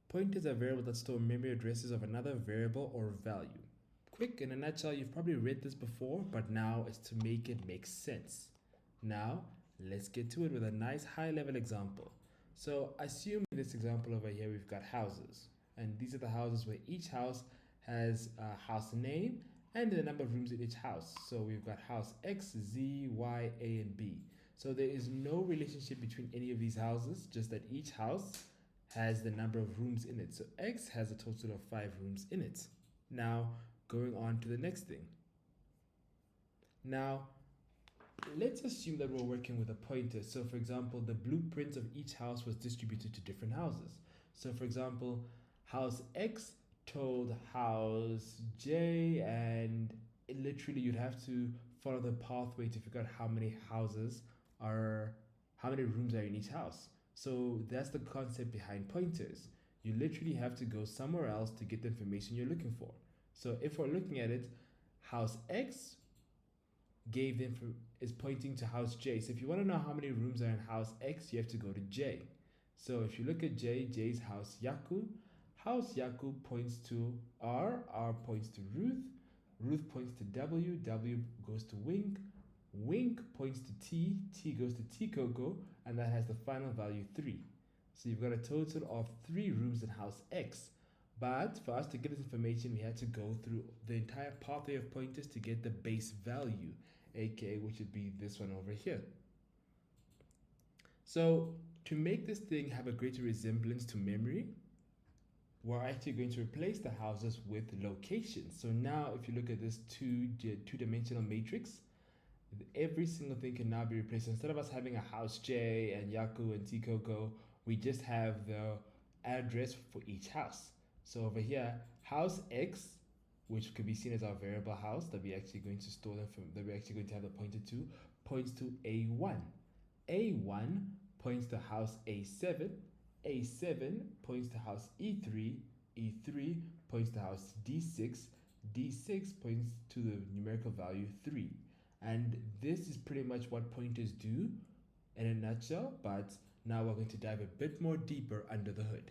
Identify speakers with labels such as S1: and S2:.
S1: Pointers are variables that store memory addresses of another variable or value. Quick, in a nutshell, you've probably read this before, but now it's to make it make sense. Now, let's get to it with a nice high-level example. So assume in this example over here, we've got houses. And these are the houses where each house has a house name and the number of rooms in each house. So we've got house X, Z, Y, A, and B. So there is no relationship between any of these houses, just that each house has the number of rooms in it. So X has a total of 5 rooms in it. Now, going on to the next thing. Now, let's assume that we're working with a pointer. So for example, the blueprint of each house was distributed to different houses. So for example, house X told house J, and literally you'd have to follow the pathway to figure out how many rooms are in each house. So that's the concept behind pointers. You literally have to go somewhere else to get the information you're looking for. So if we're looking at it, house X is pointing to house J. So if you want to know how many rooms are in house X, you have to go to J. So if you look at J, J's house Yaku. House Yaku points to R points to Ruth points to W goes to Wink points to T goes to Tikoko, and that has the final value 3. So you've got a total of 3 rooms in house X. But for us to get this information, we had to go through the entire pathway of pointers to get the base value, aka which would be this one over here. So to make this thing have a greater resemblance to memory, we're actually going to replace the houses with locations. So now if you look at this two-dimensional matrix, every single thing can now be replaced. Instead of us having a house J and Yaku and Tikoko, we just have the address for each house. So over here, house X, which could be seen as our variable house that we're actually going to store them from, that we're actually going to have the pointer to, points to A1. A1 points to house A7. A7 points to house E3. E3 points to house D6. D6 points to the numerical value 3. And this is pretty much what pointers do in a nutshell, but now we're going to dive a bit more deeper under the hood.